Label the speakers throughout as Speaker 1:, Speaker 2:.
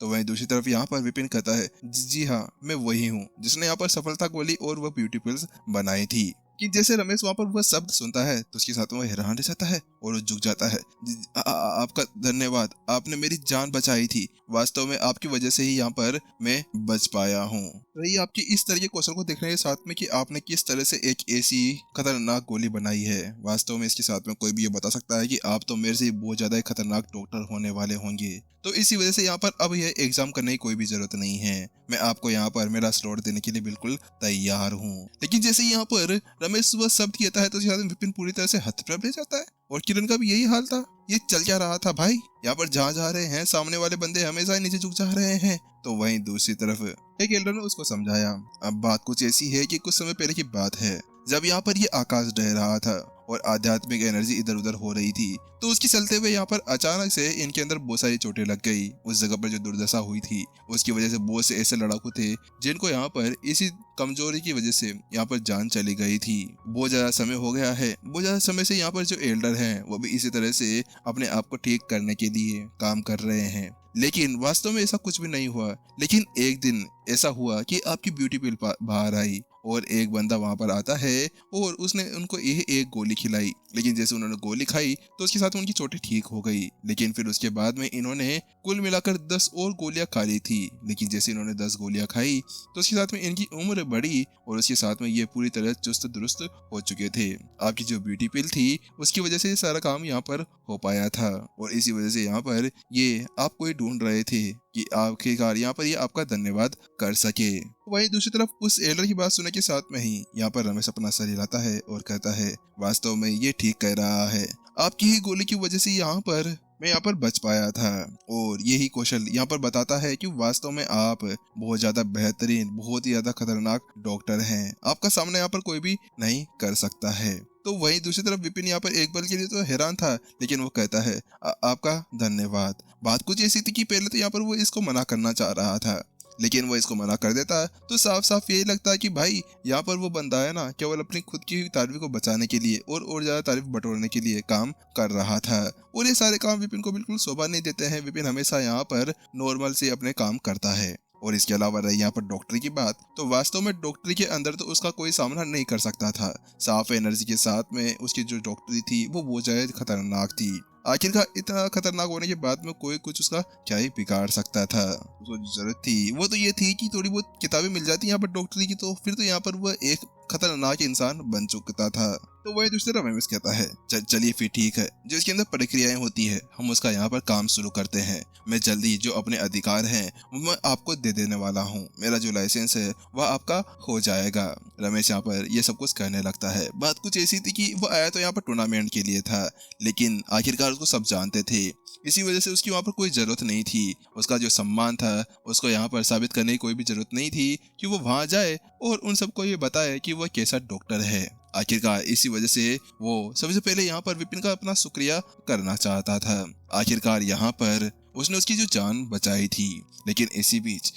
Speaker 1: तो वहीं दूसरी तरफ यहाँ पर विपिन कहता है, जी हाँ, मैं वही हूँ जिसने यहाँ पर सफलता गोली और वह ब्यूटी पिल्स बनाई थी। कि जैसे रमेश वहाँ पर वह शब्द सुनता है तो उसके साथ में हैरान रह जाता है और वो झुक जाता है। आपका धन्यवाद, आपने मेरी जान बचाई थी। वास्तव में आपकी वजह से ही यहाँ पर मैं बच पाया हूँ। रही आपकी इस तरह के क्वेश्चन को देखने के साथ में कि आपने किस तरह से एक ऐसी खतरनाक गोली बनाई है। वास्तव में इसके साथ में कोई भी ये बता सकता है कि आप तो मेरे से बहुत ज्यादा खतरनाक डॉक्टर होने वाले होंगे। तो इसी वजह से यहाँ पर अब यह एग्जाम करने की कोई भी जरूरत नहीं है। मैं आपको यहाँ पर मेरा स्लॉट देने के लिए बिल्कुल तैयार हूँ। लेकिन जैसे यहाँ पर रमेश वह शब्द कहता है तो विपिन पूरी तरह से हतप्रभ रह जाता है। और किरण का भी यही हाल था। ये चल क्या रहा था भाई? यहाँ पर जहाँ जा रहे हैं सामने वाले बंदे हमेशा नीचे झुक जा रहे हैं। तो वहीं दूसरी तरफ एक एल्डर ने उसको समझाया। अब बात कुछ ऐसी है कि कुछ समय पहले की बात है जब यहाँ पर ये आकाश ढह रहा था और आध्यात्मिक एनर्जी इधर उधर हो रही थी। तो उसके चलते हुए यहाँ पर अचानक से इनके अंदर बहुत सारी चोटें लग गई। उस जगह पर जो दुर्दशा हुई थी उसकी वजह से बहुत से ऐसे लड़ाकू थे जिनको यहाँ पर इसी कमजोरी की वजह से यहाँ पर जान चली गई थी। बहुत ज्यादा समय हो गया है। बहुत ज्यादा समय से यहाँ पर जो एल्डर हैं वो भी इसी तरह से अपने आप को ठीक करने के लिए काम कर रहे हैं। लेकिन वास्तव में ऐसा कुछ भी नहीं हुआ। लेकिन एक दिन ऐसा हुआ कि आपकी ब्यूटी पिल बाहर आई और एक बंदा वहां पर आता है और उसने उनको यह एक गोली खिलाई। लेकिन जैसे उन्होंने गोली खाई तो उसके साथ उनकी चोटें ठीक हो गई। लेकिन फिर उसके बाद में इन्होंने कुल मिलाकर 10 और गोलियां खा ली थी। लेकिन जैसे इन्होंने 10 गोलियां खाई तो उसके साथ में इनकी उम्र बढ़ी और उसके साथ में ये पूरी तरह चुस्त दुरुस्त हो चुके थे। आपकी जो ब्यूटी पिल थी उसकी वजह से सारा काम यहाँ पर हो पाया था और इसी वजह से यहाँ पर ये आपको ही ढूंढ रहे थे कि आखिरकार यहाँ पर ये आपका धन्यवाद कर सके। वहीं दूसरी तरफ उस एल्डर की बात सुनने के साथ में ही यहाँ पर रमेश अपना सर हिलाता है और कहता है, वास्तव में ये ठीक कह रहा है। आपकी ही गोली की वजह से यहाँ पर मैं यहाँ पर बच पाया था। और यही कौशल यहाँ पर बताता है कि वास्तव में आप बहुत ज्यादा बेहतरीन, बहुत ही ज्यादा खतरनाक डॉक्टर हैं। आपका सामना यहाँ पर कोई भी नहीं कर सकता है। तो वहीं दूसरी तरफ विपिन यहाँ पर एक पल के लिए तो हैरान था। लेकिन वो कहता है, आपका धन्यवाद। बात कुछ ऐसी थी कि पहले तो यहाँ पर वो इसको मना करना चाह रहा था। लेकिन वो इसको मना कर देता है तो साफ साफ यही लगता है कि भाई यहाँ पर वो बंदा है ना केवल अपनी खुद की हुई तारीफ को बचाने के लिए और ज्यादा तारीफ बटोरने के लिए काम कर रहा था। और ये सारे काम विपिन को बिल्कुल शोभा नहीं देते हैं। विपिन हमेशा यहाँ पर नॉर्मल से अपने काम करता है। और इसके अलावा रही यहाँ पर डॉक्टरी की बात, तो वास्तव में डॉक्टरी के अंदर तो उसका कोई सामना नहीं कर सकता था। साफ एनर्जी के साथ में उसकी जो डॉक्टरी थी वो बहुत ज्यादा खतरनाक थी। आखिरकार इतना खतरनाक होने के बाद में कोई कुछ उसका क्या ही बिगाड़ सकता था। उसको जो जरूरत थी वो तो ये थी कि थोड़ी बहुत किताबें मिल जाती यहाँ पर डॉक्टरी की, तो फिर तो यहाँ पर वह एक खतरनाक इंसान बन चुका था। तो वही दूसरी तरफ रमेश कहता है, चलिए फिर ठीक है, जो इसके अंदर प्रक्रियाएं होती है हम उसका यहाँ पर काम शुरू करते हैं। मैं जल्दी जो अपने अधिकार हैं वो मैं आपको दे देने वाला हूँ। मेरा जो लाइसेंस है वह आपका हो जाएगा। रमेश यहाँ पर ये सब कुछ कहने लगता है। बात कुछ ऐसी थी कि वो आया तो यहाँ पर टूर्नामेंट के लिए था, लेकिन आखिरकार उसको सब जानते थे। इसी वजह से उसकी वहाँ पर कोई जरूरत नहीं थी। उसका जो सम्मान था उसको यहाँ पर साबित करने की कोई भी जरूरत नहीं थी कि वो वहां जाए और उन सबको ये बताए कि वह कैसा डॉक्टर है। आखिरकार इसी वजह से वो सबसे पहले यहाँ पर विपिन का अपना शुक्रिया करना चाहता था। आखिरकार यहाँ पर उसने उसकी जो जान बचाई थी। लेकिन इसी बीच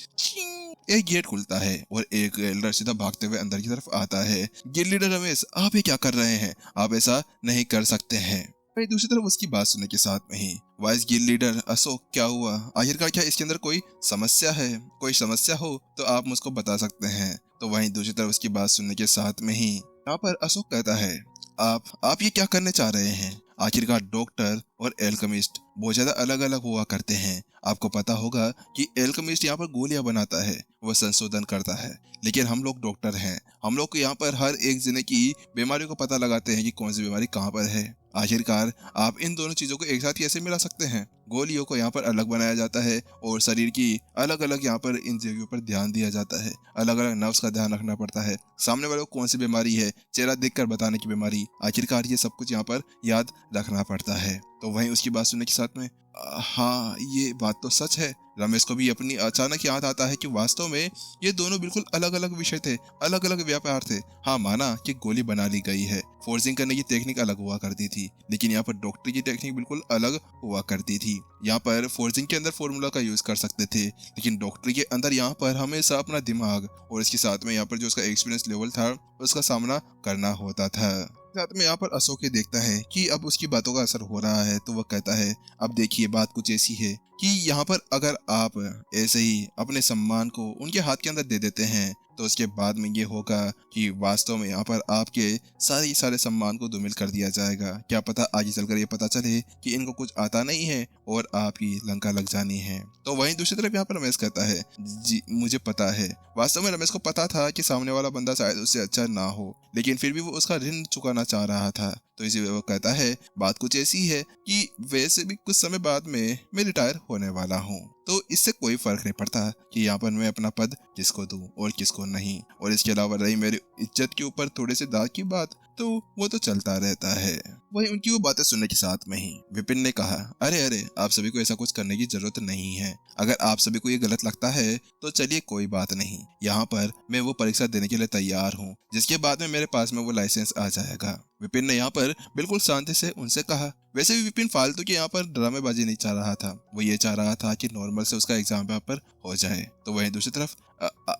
Speaker 1: एक गेट खुलता है और एक एल्डर सीधा भागते हुए अंदर की तरफ आता है। गिल्ड लीडर रमेश, आप ये क्या कर रहे हैं? आप ऐसा नहीं कर सकते हैं। वहीं दूसरी तरफ उसकी बात सुनने के साथ में ही वाइस गिल्ड लीडर अशोक, क्या हुआ? आखिरकार क्या इसके अंदर कोई समस्या है? कोई समस्या हो तो आप मुझको बता सकते हैं। तो वहीं दूसरी तरफ उसकी बात सुनने के साथ में ही यहाँ पर अशोक कहता है, आप ये क्या करने चाह रहे हैं? आखिरकार डॉक्टर और एल्केमिस्ट बहुत ज्यादा अलग अलग हुआ करते हैं। आपको पता होगा कि एल्केमिस्ट यहाँ पर गोलियां बनाता है, वह संशोधन करता है, लेकिन हम लोग डॉक्टर हैं। हम लोग यहाँ पर हर एक जने की बीमारियों का पता लगाते हैं कि कौन सी बीमारी कहाँ पर है। आखिरकार आप इन दोनों चीजों को एक साथ कैसे मिला सकते हैं? गोलियों को यहाँ पर अलग बनाया जाता है और शरीर की अलग अलग यहाँ पर इन जगहों पर ध्यान दिया जाता है। अलग अलग नर्व्स का ध्यान रखना पड़ता है। सामने वाले को कौन सी बीमारी है, चेहरा देखकर बताने की बीमारी, आखिरकार ये सब कुछ यहाँ पर याद रखना पड़ता है। तो वहीं उसकी बात सुनने के साथ में हाँ, ये बात तो सच है। रमेश को भी अपनी अचानक याद आता है कि वास्तव में ये दोनों बिल्कुल अलग अलग विषय थे, अलग अलग व्यापार थे। हाँ, माना कि गोली बना ली गई है, फोर्जिंग करने की टेक्निक अलग हुआ करती थी, लेकिन यहाँ पर डॉक्टरी की टेक्निक बिल्कुल अलग हुआ करती थी। यहाँ पर फोर्जिंग के अंदर फॉर्मूला का यूज कर सकते थे, लेकिन डॉक्टरी के अंदर यहाँ पर हमेशा अपना दिमाग और इसके साथ में यहाँ पर जो उसका एक्सपीरियंस लेवल था उसका सामना करना होता था। साथ में यहाँ पर अशोक ये देखता है कि अब उसकी बातों का असर हो रहा है, तो वह कहता है अब देखिए बात कुछ ऐसी है कि यहाँ पर अगर आप ऐसे ही अपने सम्मान को उनके हाथ के अंदर दे देते हैं तो उसके बाद में ये होगा कि वास्तव में यहाँ पर आपके सारे सम्मान को धूमिल कर दिया जाएगा। क्या पता आगे चलकर ये पता चले कि इनको कुछ आता नहीं है और आपकी लंका लग जानी है। तो वहीं दूसरी तरफ यहाँ पर रमेश कहता है जी मुझे पता है। वास्तव में रमेश को पता था कि सामने वाला बंदा शायद उससे अच्छा ना हो, लेकिन फिर भी वो उसका ऋण चुकाना चाह रहा था। तो इसी वो कहता है बात कुछ ऐसी है कि वैसे भी कुछ समय बाद में मैं रिटायर होने वाला हूँ, तो इससे कोई फर्क नहीं पड़ता कि यहाँ पर मैं अपना पद किसको दूं और किसको नहीं। और इसके अलावा रही मेरी इज्जत के ऊपर थोड़े से दाग की बात, तो वो तो चलता रहता है। वही उनकी वो बातें सुनने के साथ में ही विपिन ने कहा अरे अरे आप सभी को ऐसा कुछ करने की जरूरत नहीं है। अगर आप सभी को ये गलत लगता है तो चलिए कोई बात नहीं, यहाँ पर मैं वो परीक्षा देने के लिए तैयार हूँ जिसके बाद में मेरे पास में वो लाइसेंस आ जाएगा। विपिन ने यहाँ पर बिल्कुल शांति से उनसे कहा। वैसे भी विपिन फालतू के यहाँ पर ड्रामेबाजी नहीं चाह रहा था, वो ये चाह रहा था कि नॉर्मल से उसका एग्जाम यहाँ पर हो जाए। तो वहीं दूसरी तरफ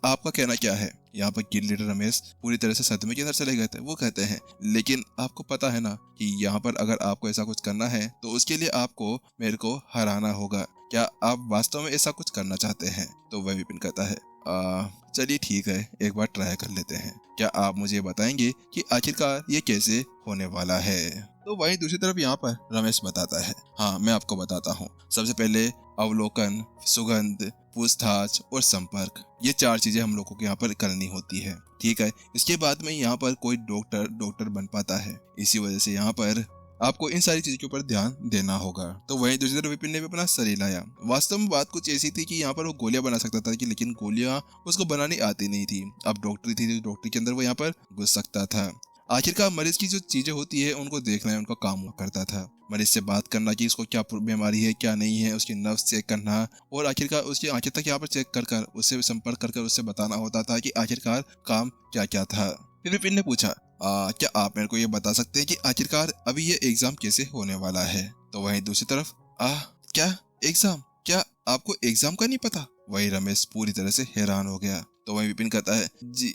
Speaker 1: आपका कहना क्या है? यहाँ पर गिल्ड लीडर रमेश पूरी तरह से सदमे के अंदर चले गए थे। वो कहते हैं लेकिन आपको पता है ना कि यहाँ पर अगर आपको ऐसा कुछ करना है तो उसके लिए आपको मेरे को हराना होगा। क्या आप वास्तव में ऐसा कुछ करना चाहते हैं? तो वह विपिन कहता है चलिए ठीक है, एक बार ट्राई कर लेते हैं। क्या आप मुझे बताएंगे कि आखिरकार ये कैसे होने वाला है? तो वहीं दूसरी तरफ यहाँ पर रमेश बताता है हाँ मैं आपको बताता हूँ। सबसे पहले अवलोकन, सुगंध, पूछताछ और संपर्क, ये 4 चीजें हम लोगों को यहाँ पर करनी होती है। ठीक है, इसके बाद में यहाँ पर कोई डॉक्टर बन पाता है। इसी वजह से यहाँ पर आपको इन सारी चीजों के ऊपर ध्यान देना होगा। तो वहीं दूसरी तरफ विपिन ने भी अपना शरीर लाया। वास्तव में बात कुछ ऐसी थी कि यहाँ पर वो गोलियां बना सकता था कि लेकिन गोलियां उसको बनानी आती नहीं थी। अब डॉक्टरी थी, डॉक्टरी के अंदर वो यहाँ पर घुस सकता था। आखिरकार मरीज की जो चीजें होती है उनको देखना है, उनका काम हुआ करता था। मरीज से बात करना कि इसको क्या बीमारी है क्या नहीं है, उसकी नर्व्स चेक करना और आखिरकार उसकी आंखें तक यहाँ पर चेक कर उससे संपर्क कर उससे बताना होता था कि आखिरकार काम क्या क्या था। फिर विपिन ने पूछा क्या आप मेरे को ये बता सकते हैं कि आखिरकार अभी ये एग्जाम कैसे होने वाला है? तो वहीं दूसरी तरफ क्या एग्जाम? क्या आपको एग्जाम का नहीं पता? वही रमेश पूरी तरह से हैरान हो गया। तो वहीं विपिन कहता है जी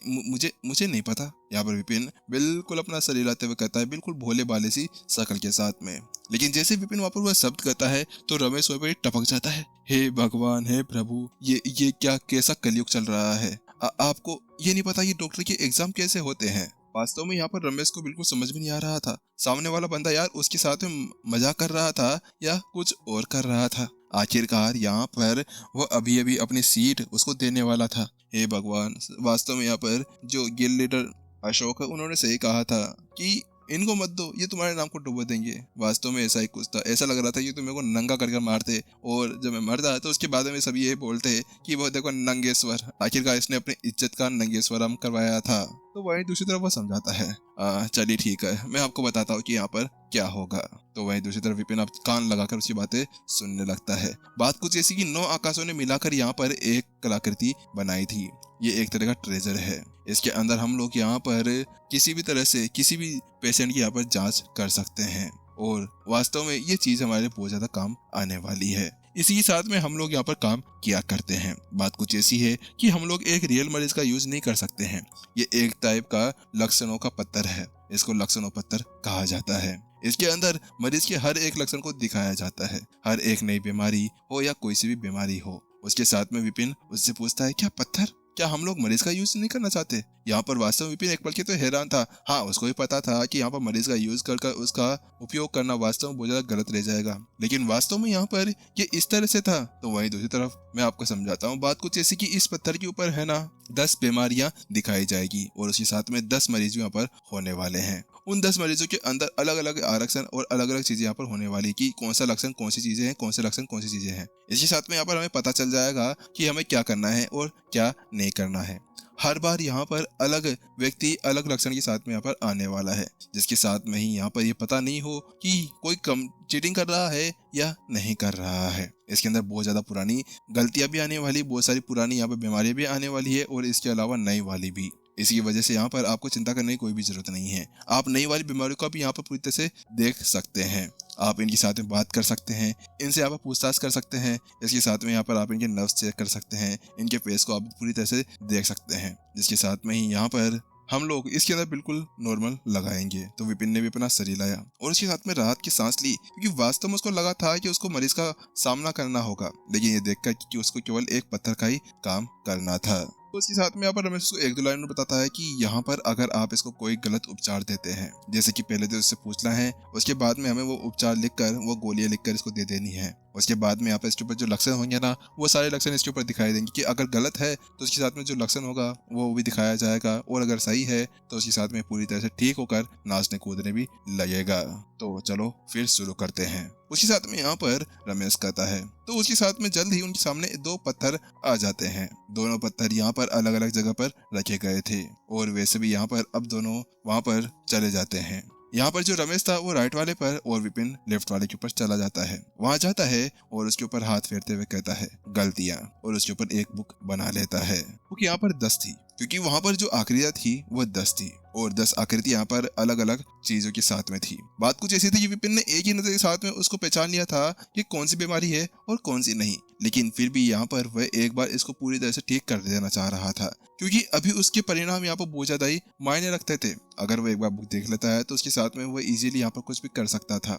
Speaker 1: मुझे नहीं पता। यहाँ पर विपिन बिल्कुल अपना शरीर लाते हुए कहता है, बिल्कुल भोले भाले सी शकल के साथ में। लेकिन जैसे विपिन वहाँ पर वह शब्द कहता है तो रमेश वहीं पर टपक जाता है। हे भगवान, हे प्रभु, ये क्या कैसा कलयुग चल रहा है? आपको ये नहीं पता ये डॉक्टर के एग्जाम कैसे होते हैं? वास्तव में यहाँ पर रमेश को बिल्कुल समझ में नहीं आ रहा था सामने वाला बंदा यार उसके साथ में मजाक कर रहा था या कुछ और कर रहा था। आखिरकार यहाँ पर वो अभी अभी अपनी सीट उसको देने वाला था। हे भगवान, वास्तव में यहाँ पर जो गिल्ड लीडर अशोक है उन्होंने सही कहा था कि इनको मत दो, ये तुम्हारे नाम को डुबो देंगे। वास्तव में ऐसा ही कुछ था। ऐसा लग रहा था कि तुम मेरे को नंगा करके मारते और जब मैं मरता तो उसके बाद में सभी ये बोलते कि वो देखो नंगेश्वर। आखिरकार इसने अपनी इज्जत का नंगेश्वरम करवाया था। तो वहीं दूसरी तरफ वो समझाता है चलिए ठीक है, मैं आपको बताता हूँ कि यहाँ पर क्या होगा। तो वहीं दूसरी तरफ विपिन अब कान लगाकर उसकी बातें सुनने लगता है। बात कुछ ऐसी कि 9 आकाशों ने मिलाकर यहाँ पर एक कलाकृति बनाई थी। ये एक तरह का ट्रेजर है। इसके अंदर हम लोग यहाँ पर किसी भी तरह से किसी भी पेशेंट की यहाँ पर जांच कर सकते हैं और वास्तव में ये चीज हमारे बहुत ज्यादा काम आने वाली है। इसी के साथ में हम लोग यहाँ पर काम किया करते हैं। बात कुछ ऐसी है कि हम लोग एक रियल मरीज का यूज नहीं कर सकते हैं। ये एक टाइप का लक्षणों का पत्थर है, इसको लक्षणों पत्थर कहा जाता है। इसके अंदर मरीज के हर एक लक्षण को दिखाया जाता है, हर एक नई बीमारी हो या कोई सी भी बीमारी हो। उसके साथ में विपिन उससे पूछता है क्या पत्थर, क्या हम लोग मरीज का यूज नहीं करना चाहते? यहाँ पर वास्तव में विपिन एक पल के तो हैरान था। हाँ, उसको भी पता था कि यहाँ पर मरीज का यूज कर उसका उपयोग करना वास्तव में बहुत ज्यादा गलत रह जाएगा, लेकिन वास्तव में यहाँ पर ये इस तरह से था। तो वहीं दूसरी तरफ मैं आपको समझाता हूँ। बात कुछ ऐसी कि इस पत्थर के ऊपर है ना 10 बीमारियां दिखाई जाएगी और उसके साथ में 10 मरीज यहाँ पर होने वाले हैं। उन 10 मरीजों के अंदर अलग अलग आरक्षण और अलग अलग चीजें यहाँ पर होने वाली कि कौन सा लक्षण कौन सी चीजें हैं, कौन से लक्षण कौन सी चीजें हैं। इसके साथ में यहाँ पर हमें पता चल जाएगा कि हमें क्या करना है और क्या नहीं करना है। हर बार यहाँ पर अलग व्यक्ति अलग लक्षण के साथ में यहाँ पर आने वाला है, जिसके साथ में ही यहाँ पर ये पता नहीं हो कि कोई कम चीटिंग कर रहा है या नहीं कर रहा है। इसके अंदर बहुत ज्यादा पुरानी गलतियां भी आने वाली, बहुत सारी पुरानी यहाँ पर बीमारियां भी आने वाली है और इसके अलावा नई वाली भी। इसी वजह से यहाँ पर आपको चिंता करने की कोई भी जरूरत नहीं है। आप नई वाली बीमारियों का भी यहाँ पर पूरी तरह से देख सकते हैं। आप इनके साथ में बात कर सकते हैं, इनसे आप पूछताछ कर सकते हैं। इसके साथ में यहाँ पर आप इनके नर्व्स चेक कर सकते हैं, इनके फेस को आप पूरी तरह से देख सकते हैं। जिसके साथ में ही यहाँ पर हम लोग इसके अंदर बिल्कुल नॉर्मल लगाएंगे। तो विपिन ने भी अपना शरीर लाया और उसके साथ में राहत की सांस ली, क्योंकि वास्तव में उसको लगा था कि उसको मरीज का सामना करना होगा, लेकिन ये देखकर कि उसको केवल एक पत्थर का ही काम करना था। तो उसके साथ में यहाँ पर रमेश उसको एक दो लाइन में बताता है कि यहाँ पर अगर आप इसको कोई गलत उपचार देते हैं, जैसे कि पहले तो उससे पूछना है, उसके बाद में हमें वो उपचार लिखकर, वो गोलियां लिखकर इसको दे देनी है। उसके बाद में यहाँ पर इसके ऊपर जो लक्षण होंगे ना, वो सारे लक्षण इसके ऊपर दिखाई देंगे कि अगर गलत है तो उसके साथ में जो लक्षण होगा वो भी दिखाया जाएगा, और अगर सही है तो उसके साथ में पूरी तरह से ठीक होकर नाचने कूदने भी लगेगा। तो चलो फिर शुरू करते हैं। उसके साथ में यहाँ पर रमेश कहता है, तो उसके साथ में जल्द ही उनके सामने दो पत्थर आ जाते हैं। दोनों पत्थर यहाँ पर अलग अलग जगह पर रखे गए थे, और वैसे भी यहाँ पर अब दोनों वहाँ पर चले जाते हैं। यहाँ पर जो रमेश था वो राइट वाले पर और विपिन लेफ्ट वाले के ऊपर चला जाता है। वहां जाता है और उसके ऊपर हाथ फेरते हुए कहता है गलतियां, और उसके ऊपर एक बुक बना लेता है। बुक यहाँ पर 10 थी, क्योंकि वहां पर जो आकृतियां थी वो 10 थी, और 10 आकृति यहाँ पर अलग अलग चीजों के साथ में थी। बात कुछ ऐसी थी कि विपिन ने एक ही नजर के साथ में उसको पहचान लिया था कि कौन सी बीमारी है और कौन सी नहीं, लेकिन फिर भी यहाँ पर वह एक बार इसको पूरी तरह से ठीक कर देना चाह रहा था, क्योंकि अभी उसके परिणाम यहाँ पर बहुत ज्यादा ही मायने रखते थे। अगर वो एक बार बुक देख लेता है तो उसके साथ में वो इजीली यहाँ पर कुछ भी कर सकता था।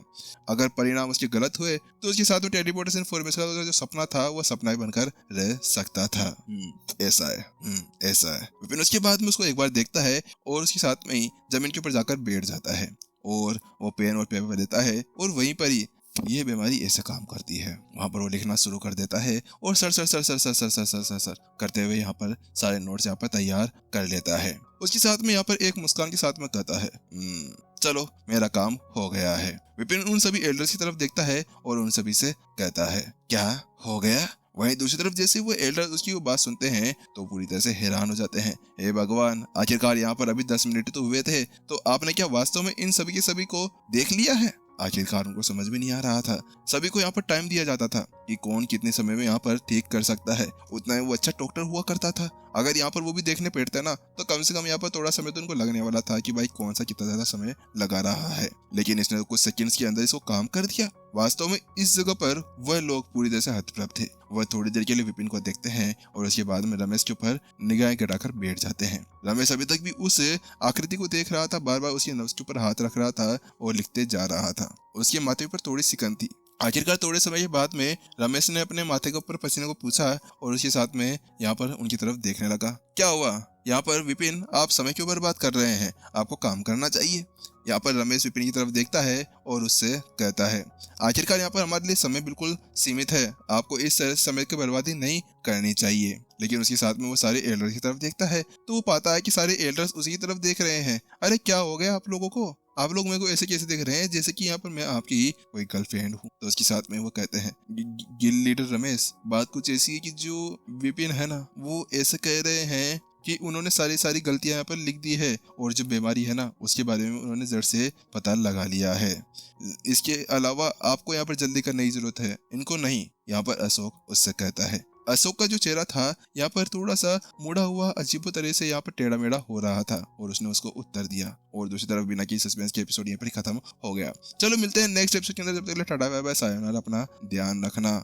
Speaker 1: अगर परिणाम उसके गलत हुए तो उसके साथ में टेलीपोर्टेशन फॉर्मेशन का जो सपना था वो सपना ही बनकर रह सकता था। ऐसा है, ऐसा है। विपिन उसके बाद में उसको एक बार देखता है और उसके साथ में ही जमीन के ऊपर जाकर बैठ जाता है, और वो पेन और पेपर देता है, और वहीं पर ही ये बीमारी ऐसे काम करती है। वहां पर वो लिखना शुरू कर देता है, और sir sir sir sir sir sir sir sir sir sir करते हुए यहाँ पर सारे नोट्स यहाँ पर तैयार कर लेता है। उसके साथ में यहाँ पर एक मुस्कान के साथ में कहता है चलो मेरा काम हो गया है। विपिन उन सभी एल्डर्स की तरफ देखता है और उन सभी से कहता है क्या हो गया। वहीं दूसरी तरफ जैसे वो एल्डर उसकी वो बात सुनते हैं तो पूरी तरह से हैरान हो जाते हैं। हे भगवान, आखिरकार यहाँ पर अभी 10 मिनट तो हुए थे, तो आपने क्या वास्तव में इन सभी के सभी को देख लिया है। आखिरकार उनको समझ में नहीं आ रहा था। सभी को यहाँ पर टाइम दिया जाता था कि कौन कितने समय में यहाँ पर ठीक कर सकता है, उतना ही वो अच्छा डॉक्टर हुआ करता था। अगर यहाँ पर वो भी देखने बैठता ना तो कम से कम यहाँ पर थोड़ा समय तो उनको लगने वाला था कि भाई कौन सा कितना ज्यादा समय लगा रहा है, लेकिन इसने तो कुछ सेकंड्स के अंदर इसको काम कर दिया। वास्तव में इस जगह पर वह लोग पूरी तरह से हतप्रभ थे। वह थोड़ी देर के लिए विपिन को देखते हैं और उसके बाद में रमेश के ऊपर निगाहें गिराकर बैठ जाते हैं। रमेश अभी तक भी उस आकृति को देख रहा था, बार बार उसकी नब्ज के ऊपर हाथ रख रहा था और लिखते जा रहा था। उसके माथे पर थोड़ी सिकन थी। आखिरकार थोड़े समय के बाद में रमेश ने अपने माथे के ऊपर पसीने को पूछा और उसके साथ में यहाँ पर उनकी तरफ देखने लगा। क्या हुआ यहाँ पर विपिन, आप समय क्यों बर्बाद कर रहे हैं, आपको काम करना चाहिए। यहाँ पर रमेश विपिन की तरफ देखता है और उससे कहता है आखिरकार यहाँ पर हमारे लिए समय बिल्कुल सीमित है, आपको इस तरह समय की बर्बादी नहीं करनी चाहिए। लेकिन उसके साथ में वो सारे एल्डर्स की तरफ देखता है तो वो पाता है कि सारे एल्डर्स उसी की तरफ देख रहे हैं। अरे क्या हो गया आप लोगों को, आप लोग मेरे को ऐसे कैसे देख रहे हैं जैसे कि यहाँ पर मैं आपकी कोई गर्लफ्रेंड हूँ। तो उसके साथ में वो कहते हैं गिल लीडर रमेश, बात कुछ ऐसी है कि जो विपिन है ना वो ऐसे कह रहे हैं कि उन्होंने सारी गलतियां यहाँ पर लिख दी है, और जो बीमारी है ना उसके बारे में उन्होंने जड़ से पता लगा लिया है। इसके अलावा आपको यहाँ पर जल्दी करने की जरूरत है, इनको नहीं। यहाँ पर अशोक उससे कहता है। अशोक का जो चेहरा था यहाँ पर थोड़ा सा मुड़ा हुआ अजीब तरह से यहाँ पर टेढ़ा मेढ़ा हो रहा था, और उसने उसको उत्तर दिया। और दूसरी तरफ बिना की सस्पेंस के एपिसोड यहाँ पर खत्म हो गया। चलो मिलते हैं नेक्स्ट एपिसोड के अंदर, जब तक टाटा बाय बाय सायोनारा, अपना ध्यान रखना।